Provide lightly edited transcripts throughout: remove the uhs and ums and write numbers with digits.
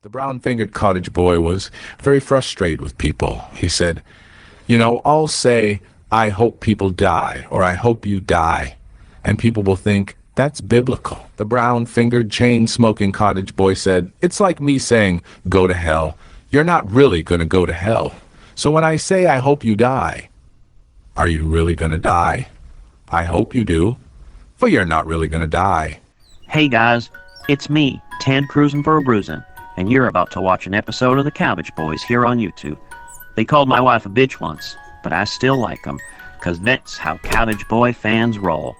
The brown-fingered cottage boy was very frustrated with people. He said, I'll say, I hope people die, or I hope you die. And people will think, that's biblical. The brown-fingered, chain-smoking cottage boy said, it's like me saying, go to hell. You're not really going to go to hell. So when I say, I hope you die, are you really going to die? I hope you do, but you're not really going to die. Hey guys, it's me, Ted Cruisin' for a Bruisin', and you're about to watch an episode of the Cottage Boys here on YouTube. They called my wife a bitch once, but I still like them, 'cause that's how Cottage Boy fans roll.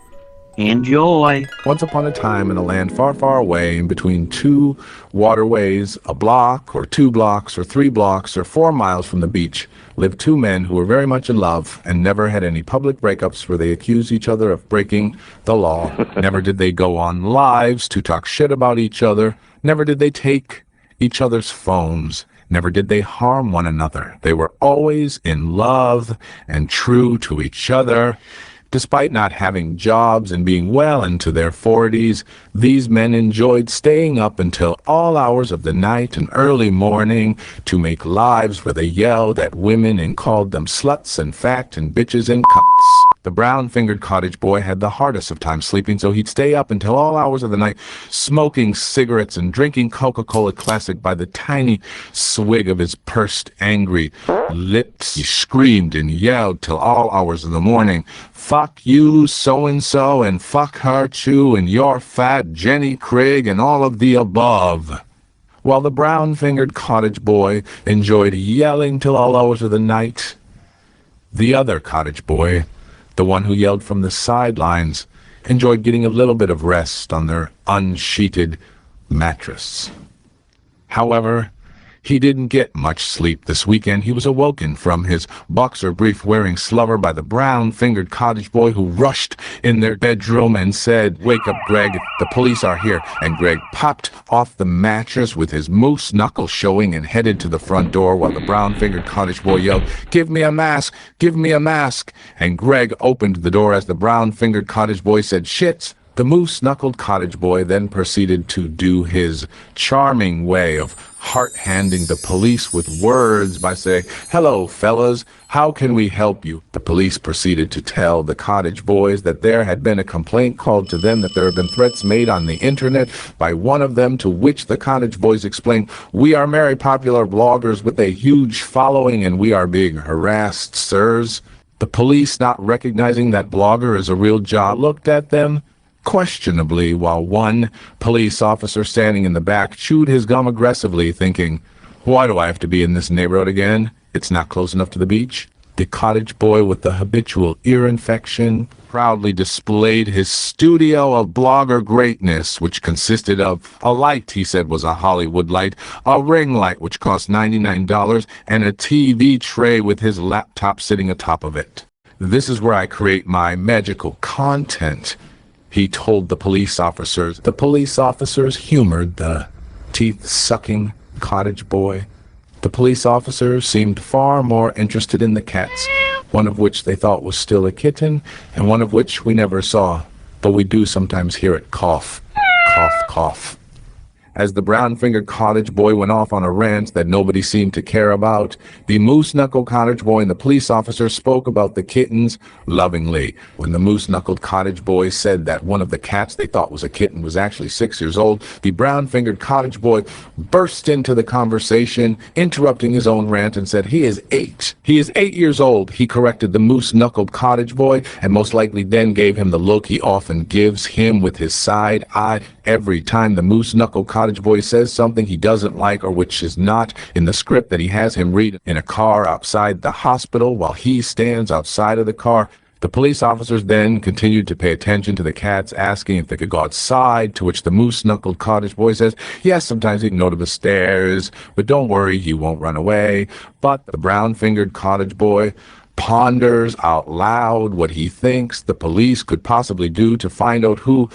Enjoy! Once upon a time in a land far, far away, in between two waterways, a block, or 2 blocks, or 3 blocks, or 4 miles from the beach, lived 2 men who were very much in love and never had any public breakups where they accused each other of breaking the law. Never did they go on lives to talk shit about each other. Never did they take each other's phones. Never did they harm one another. They were always in love and true to each other. Despite not having jobs and being well into their 40s, these men enjoyed staying up until all hours of the night and early morning to make lives where they yelled at women and called them sluts and fat and bitches and cunts. The brown-fingered cottage boy had the hardest of time sleeping, so he'd stay up until all hours of the night, smoking cigarettes and drinking Coca-Cola Classic by the tiny swig of his pursed, angry lips. He screamed and yelled till all hours of the morning, fuck you, so-and-so, and fuck her too, and you're fat, Jenny Craig, and all of the above. While the brown-fingered cottage boy enjoyed yelling till all hours of the night, the other cottage boy, the one who yelled from the sidelines, enjoyed getting a little bit of rest on their unsheeted mattress. However, he didn't get much sleep this weekend. He was awoken from his boxer brief-wearing slumber by the brown-fingered cottage boy who rushed in their bedroom and said, wake up, Greg, the police are here. And Greg popped off the mattress with his moose knuckle showing and headed to the front door while the brown-fingered cottage boy yelled, give me a mask, give me a mask. And Greg opened the door as the brown-fingered cottage boy said, shit. The moose-knuckled cottage boy then proceeded to do his charming way of heart-handing the police with words by saying, hello, fellas, how can we help you? The police proceeded to tell the cottage boys that there had been a complaint called to them that there had been threats made on the internet by one of them, to which the cottage boys explained, we are very popular bloggers with a huge following and we are being harassed, sirs. The police, not recognizing that blogger is a real job, looked at them questionably, while one police officer standing in the back chewed his gum aggressively, thinking, why do I have to be in this neighborhood again? It's not close enough to the beach. The cottage boy with the habitual ear infection proudly displayed his studio of blogger greatness, which consisted of a light he said was a Hollywood light, a ring light which cost $99, and a TV tray with his laptop sitting atop of it. This is where I create my magical content, he told the police officers. The police officers humored the teeth-sucking cottage boy. The police officers seemed far more interested in the cats, one of which they thought was still a kitten, and one of which we never saw, but we do sometimes hear it cough, cough, cough. As the brown-fingered cottage boy went off on a rant that nobody seemed to care about, the moose-knuckled cottage boy and the police officer spoke about the kittens lovingly. When the moose-knuckled cottage boy said that one of the cats they thought was a kitten was actually 6 years old, the brown-fingered cottage boy burst into the conversation, interrupting his own rant, and said, he is 8. He is 8 years old, he corrected the moose-knuckled cottage boy, and most likely then gave him the look he often gives him with his side eye every time the moose-knuckled cottage boy says something he doesn't like or which is not in the script that he has him read in a car outside the hospital while he stands outside of the car. The police officers then continued to pay attention to the cats, asking if they could go outside, to which the moose-knuckled cottage boy says, yes, sometimes he can go to the stairs, but don't worry, he won't run away. But the brown-fingered cottage boy ponders out loud what he thinks the police could possibly do to find out who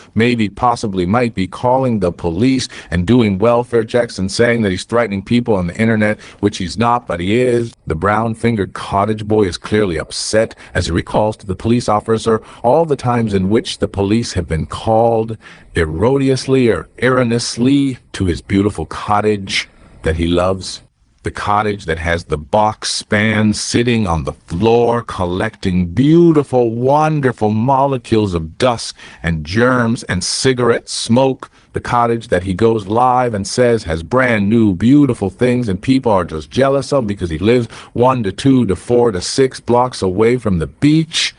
possibly might be calling the police and doing welfare checks and saying that he's threatening people on the internet, which he's not, but he is. The brown-fingered cottage boy is clearly upset as he recalls to the police officer all the times in which the police have been called erroneously or erroneously to his beautiful cottage that he loves. The cottage that has the box span sitting on the floor collecting beautiful, wonderful molecules of dust and germs and cigarette smoke. The cottage that he goes live and says has brand new, beautiful things and people are just jealous of because he lives 1 to 2 to 4 to 6 blocks away from the beach.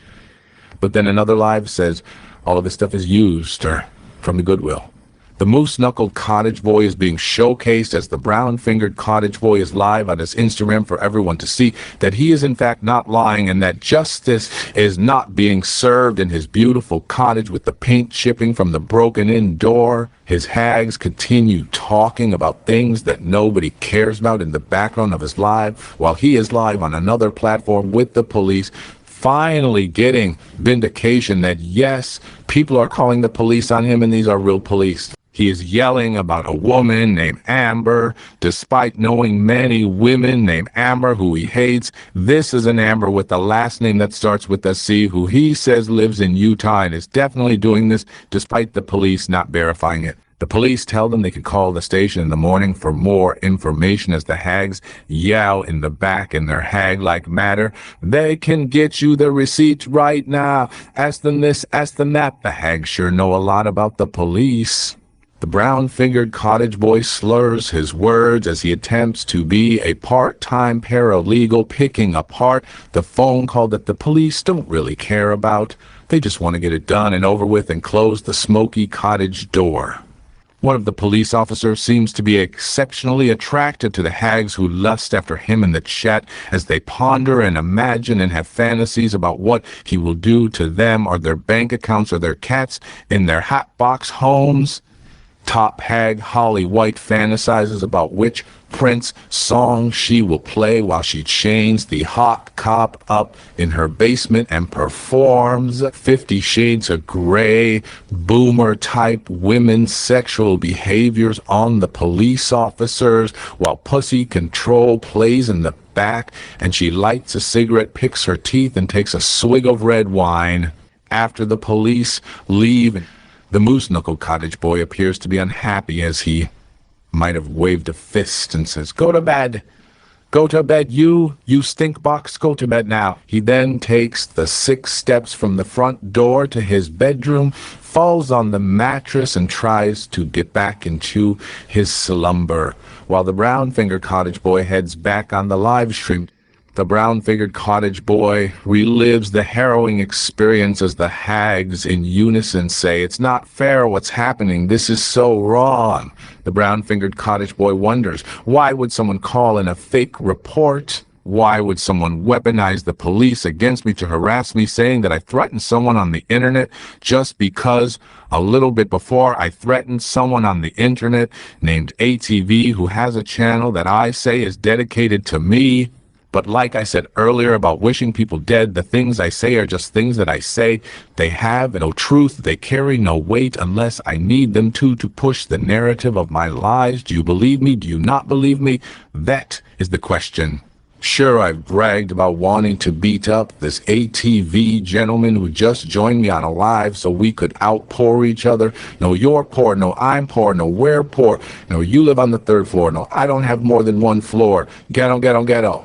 But then another live says all of this stuff is used or from the Goodwill. The moose-knuckled cottage boy is being showcased as the brown-fingered cottage boy is live on his Instagram for everyone to see that he is in fact not lying and that justice is not being served in his beautiful cottage with the paint chipping from the broken-in door. His hags continue talking about things that nobody cares about in the background of his live while he is live on another platform with the police, finally getting vindication that yes, people are calling the police on him and these are real police. He is yelling about a woman named Amber, despite knowing many women named Amber who he hates. This is an Amber with a last name that starts with a C who he says lives in Utah and is definitely doing this despite the police not verifying it. The police tell them they can call the station in the morning for more information as the hags yell in the back in their hag-like manner. They can get you the receipts right now. Ask them this, ask them that. The hags sure know a lot about the police. The brown-fingered cottage boy slurs his words as he attempts to be a part-time paralegal picking apart the phone call that the police don't really care about. They just want to get it done and over with and close the smoky cottage door. One of the police officers seems to be exceptionally attracted to the hags who lust after him in the chat as they ponder and imagine and have fantasies about what he will do to them or their bank accounts or their cats in their hotbox homes. Top hag Holly White fantasizes about which Prince song she will play while she chains the hot cop up in her basement and performs 50 Shades of Grey, boomer-type women's sexual behaviors on the police officers while Pussy Control plays in the back and she lights a cigarette, picks her teeth, and takes a swig of red wine. After the police leave, the moose-knuckled cottage boy appears to be unhappy as he might have waved a fist and says, "Go to bed. Go to bed, you stink box, go to bed now." He then takes the 6 steps from the front door to his bedroom, falls on the mattress and tries to get back into his slumber, while the brown-fingered cottage boy heads back on the live stream. The brown-fingered cottage boy relives the harrowing experience as the hags in unison say, "It's not fair what's happening. This is so wrong." The brown-fingered cottage boy wonders, why would someone call in a fake report? Why would someone weaponize the police against me to harass me, saying that I threatened someone on the internet just because a little bit before I threatened someone on the internet named ATV who has a channel that I say is dedicated to me? But like I said earlier about wishing people dead, the things I say are just things that I say. They have no truth. They carry no weight unless I need them to push the narrative of my lies. Do you believe me? Do you not believe me? That is the question. Sure, I've bragged about wanting to beat up this ATV gentleman who just joined me on a live so we could outpour each other. No, you're poor. No, I'm poor. No, we're poor. No, you live on the 3rd floor. No, I don't have more than 1 floor. Ghetto, ghetto, ghetto.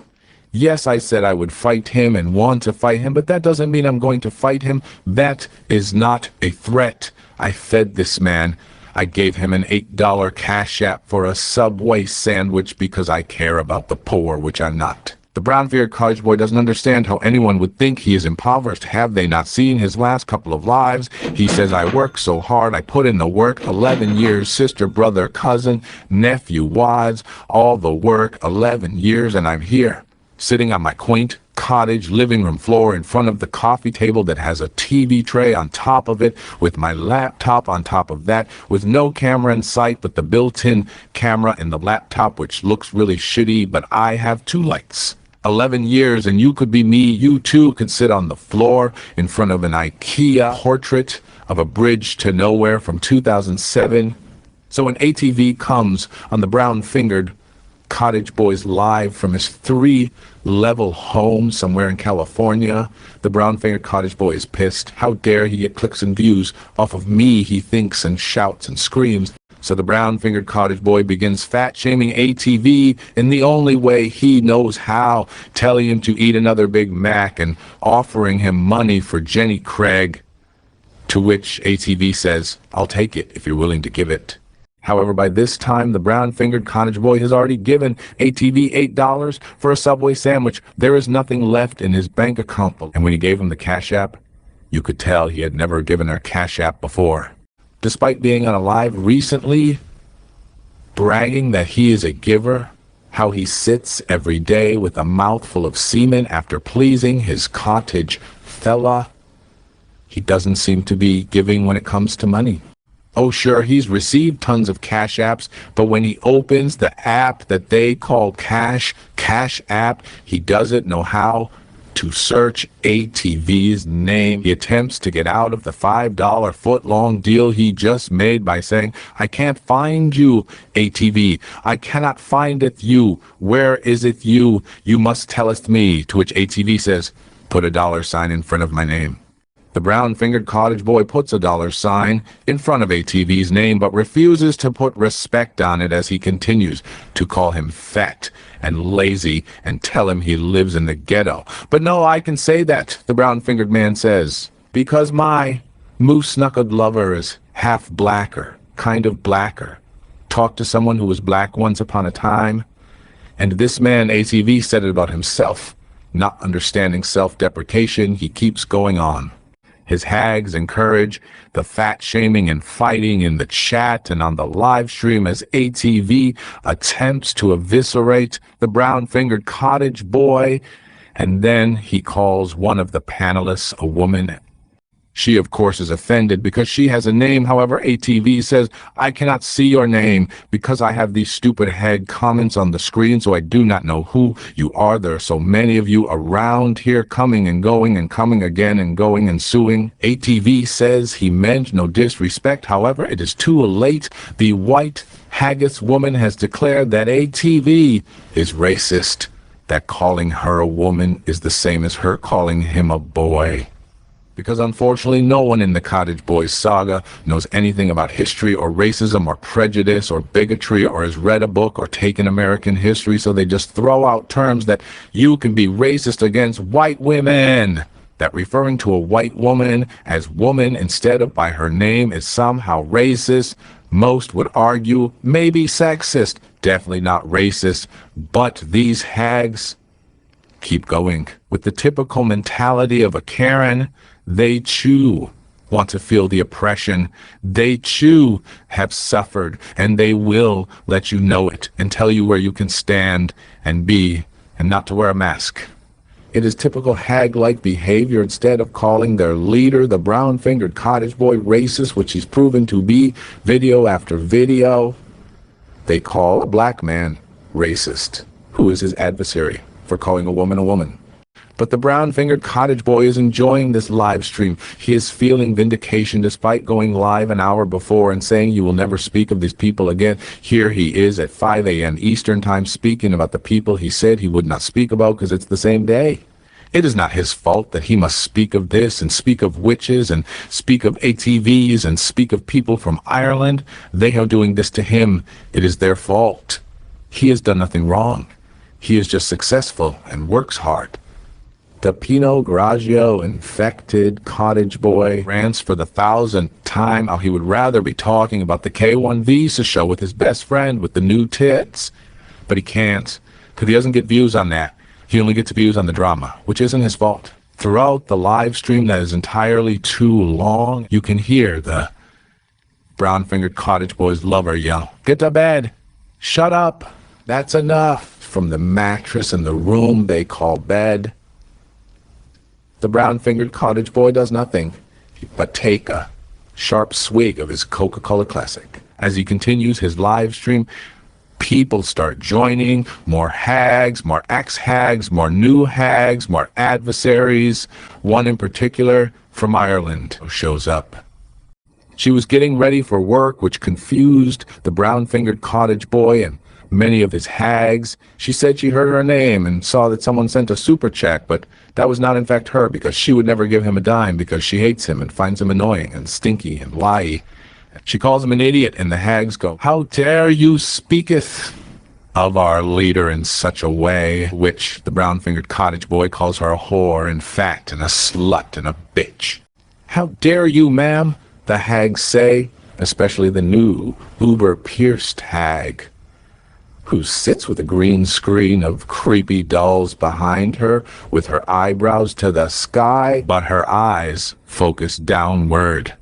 Yes, I said I would fight him and want to fight him, but that doesn't mean I'm going to fight him. That is not a threat. I fed this man. I gave him an $8 cash app for a Subway sandwich because I care about the poor, which I'm not. The brown-fingered cottage boy doesn't understand how anyone would think he is impoverished. Have they not seen his last couple of lives? He says, "I work so hard. I put in the work. 11 years, sister, brother, cousin, nephew, wives, all the work, 11 years, and I'm here, sitting on my quaint cottage living room floor in front of the coffee table that has a TV tray on top of it, with my laptop on top of that, with no camera in sight but the built-in camera in the laptop, which looks really shitty, but I have 2 lights. 11 years, and you could be me. You too could sit on the floor in front of an IKEA portrait of a bridge to nowhere from 2007. So when ATV comes on the brown-fingered cottage boy's live from his 3-level home somewhere in California, the brown-fingered cottage boy is pissed. How dare he get clicks and views off of me, he thinks and shouts and screams. So the brown-fingered cottage boy begins fat-shaming ATV in the only way he knows how, telling him to eat another Big Mac and offering him money for Jenny Craig, to which ATV says, "I'll take it if you're willing to give it." However, by this time, the brown-fingered cottage boy has already given ATV $8 for a Subway sandwich. There is nothing left in his bank account, and when he gave him the Cash App, you could tell he had never given her Cash App before. Despite being on a live recently, bragging that he is a giver, how he sits every day with a mouthful of semen after pleasing his cottage fella, he doesn't seem to be giving when it comes to money. Oh sure, he's received tons of Cash Apps, but when he opens the app that they call Cash App, he doesn't know how to search ATV's name. He attempts to get out of the $5 foot-long deal he just made by saying, "I can't find you, ATV. I cannot find it you. Where is it you? You must tell it me." To which ATV says, "Put a $sign in front of my name." The brown-fingered cottage boy puts a $sign in front of ATV's name, but refuses to put respect on it as he continues to call him fat and lazy and tell him he lives in the ghetto. "But no, I can say that," the brown-fingered man says, "because my moose-knuckled lover is half blacker, kind of blacker. Talked to someone who was black once upon a time." And this man, ATV, said it about himself. Not understanding self-deprecation, he keeps going on. His hags encourage the fat-shaming and fighting in the chat and on the live stream as ATV attempts to eviscerate the brown-fingered cottage boy, and then he calls one of the panelists a woman. She, of course, is offended because she has a name. However, ATV says, "I cannot see your name because I have these stupid hag comments on the screen, so I do not know who you are. There are so many of you around here coming and going and coming again and going and suing." ATV says he meant no disrespect. However, it is too late. The white haggis woman has declared that ATV is racist, that calling her a woman is the same as her calling him a boy. Because unfortunately no one in the Cottage Boys saga knows anything about history or racism or prejudice or bigotry or has read a book or taken American history, so they just throw out terms that you can be racist against white women. That referring to a white woman as woman instead of by her name is somehow racist. Most would argue maybe sexist, definitely not racist, but these hags keep going. With the typical mentality of a Karen, they too want to feel the oppression. They too have suffered, and they will let you know it and tell you where you can stand and be and not to wear a mask. It is typical hag-like behavior. Instead of calling their leader, the brown-fingered cottage boy, racist, which he's proven to be video after video, they call a black man racist, who is his adversary for calling a woman a woman. But the brown-fingered cottage boy is enjoying this live stream. He is feeling vindication despite going live an hour before and saying you will never speak of these people again. Here he is at 5 a.m. Eastern time speaking about the people he said he would not speak about because it's the same day. It is not his fault that he must speak of this and speak of witches and speak of ATVs and speak of people from Ireland. They are doing this to him. It is their fault. He has done nothing wrong. He is just successful and works hard. The Pinot Grigio infected cottage boy rants for the 1,000th time how he would rather be talking about the K1 Visa show with his best friend with the new tits. But he can't, because he doesn't get views on that. He only gets views on the drama, which isn't his fault. Throughout the live stream that is entirely too long, you can hear the brown-fingered cottage boy's lover yell, "Get to bed! Shut up! That's enough!" from the mattress in the room they call bed. The brown-fingered cottage boy does nothing but take a sharp swig of his Coca-Cola Classic. As he continues his live stream, people start joining, more hags, more ex-hags, more new hags, more adversaries. One in particular from Ireland shows up. She was getting ready for work, which confused the brown-fingered cottage boy and many of his hags. She said she heard her name and saw that someone sent a super check, but that was not in fact her, because she would never give him a dime because she hates him and finds him annoying and stinky and liey. She calls him an idiot, and the hags go, "How dare you speaketh of our leader in such a way," which the brown-fingered cottage boy calls her a whore and fat and a slut and a bitch. "How dare you, ma'am," the hags say, especially the new, uber-pierced hag, who sits with a green screen of creepy dolls behind her with her eyebrows to the sky, but her eyes focus downward.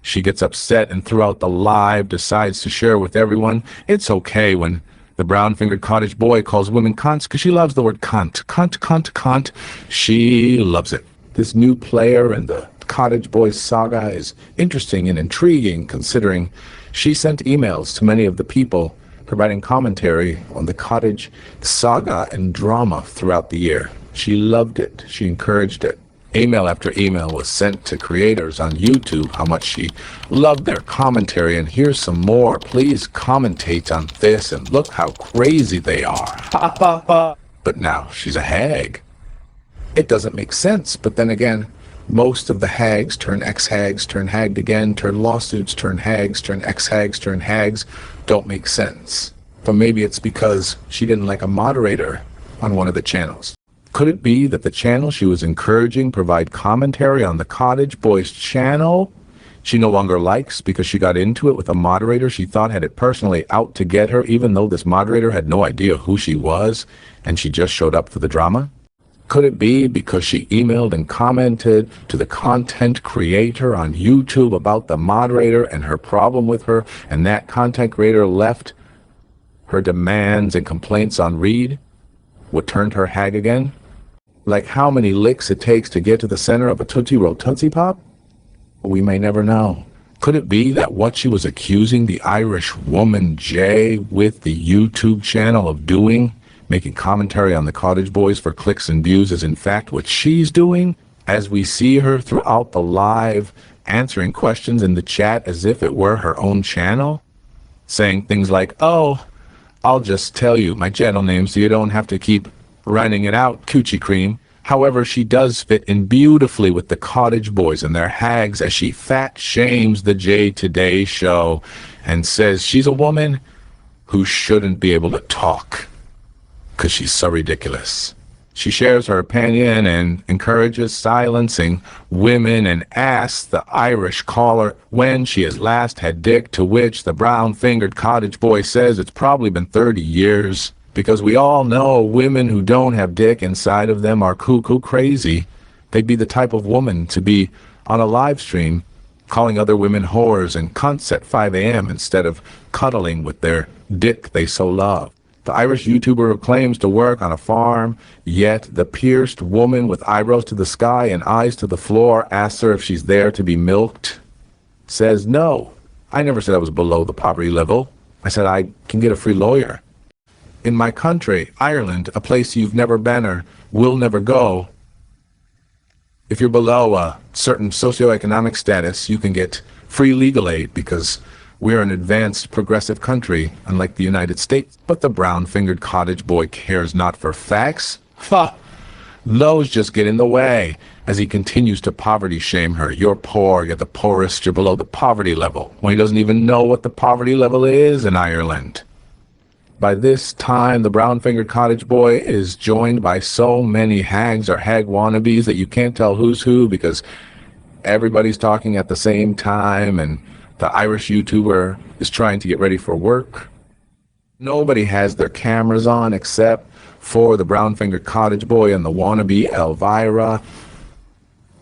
She gets upset and throughout the live decides to share with everyone it's okay when the brown-fingered cottage boy calls women cunts because she loves the word cunt. Cunt, cunt, cunt. She loves it. This new player in the Cottage Boys saga is interesting and intriguing considering she sent emails to many of the people providing commentary on the cottage saga and drama throughout the year. She loved it. She encouraged it. Email after email was sent to creators on YouTube how much she loved their commentary, and here's some more. Please commentate on this and look how crazy they are. Ha ha ha. But now she's a hag. It doesn't make sense, but then again, most of the hags turn ex-hags, turn hagged again, turn lawsuits, turn hags, turn ex-hags, turn hags, don't make sense. But maybe it's because she didn't like a moderator on one of the channels. Could it be that the channel she was encouraging provide commentary on the Cottage Boys channel she no longer likes because she got into it with a moderator she thought had it personally out to get her, even though this moderator had no idea who she was and she just showed up for the drama? Could it be because she emailed and commented to the content creator on YouTube about the moderator and her problem with her, and that content creator left her demands and complaints on read? What turned her hag again? Like how many licks it takes to get to the center of a Tootsie Roll Tootsie Pop? We may never know. Could it be that what she was accusing the Irish woman Jay with the YouTube channel of doing, making commentary on the Cottage Boys for clicks and views, is in fact what she's doing? As we see her throughout the live answering questions in the chat as if it were her own channel, saying things like, "Oh, I'll just tell you my channel name so you don't have to keep running it out, Coochie Cream." However, she does fit in beautifully with the Cottage Boys and their hags as she fat shames the Jay Today show and says she's a woman who shouldn't be able to talk because she's so ridiculous. She shares her opinion and encourages silencing women and asks the Irish caller when she has last had dick, to which the brown-fingered cottage boy says it's probably been 30 years, because we all know women who don't have dick inside of them are cuckoo crazy. They'd be the type of woman to be on a live stream calling other women whores and cunts at 5 a.m. instead of cuddling with their dick they so love. The Irish YouTuber who claims to work on a farm, yet the pierced woman with eyebrows to the sky and eyes to the floor asks her if she's there to be milked. Says, "No, I never said I was below the poverty level. I said I can get a free lawyer. In my country, Ireland, a place you've never been or will never go, if you're below a certain socioeconomic status, you can get free legal aid because we're an advanced, progressive country, unlike the United States." But the brown-fingered cottage boy cares not for facts. Ha! Those just get in the way as he continues to poverty shame her. "You're poor, you're the poorest, you're below the poverty level," when he doesn't even know what the poverty level is in Ireland. By this time, the brown-fingered cottage boy is joined by so many hags or hag wannabes that you can't tell who's who because everybody's talking at the same time, and the Irish YouTuber is trying to get ready for work. Nobody has their cameras on except for the brown-fingered cottage boy and the wannabe Elvira.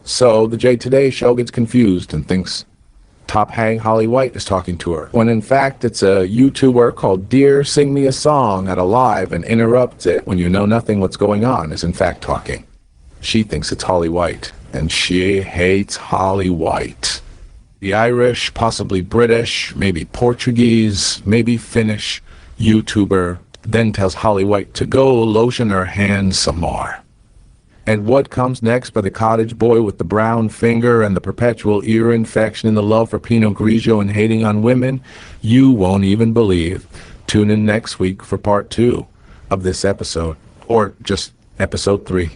So the Jay Today show gets confused and thinks top hag Holly White is talking to her, when in fact it's a YouTuber called Dear Sing Me a Song at a live and interrupts it when you know nothing what's going on is in fact talking. She thinks it's Holly White, and she hates Holly White. The Irish, possibly British, maybe Portuguese, maybe Finnish YouTuber then tells Holly White to go lotion her hands some more. And what comes next by the cottage boy with the brown finger and the perpetual ear infection and the love for Pinot Grigio and hating on women? You won't even believe. Tune in next week for part 2 of this episode, or just episode 3.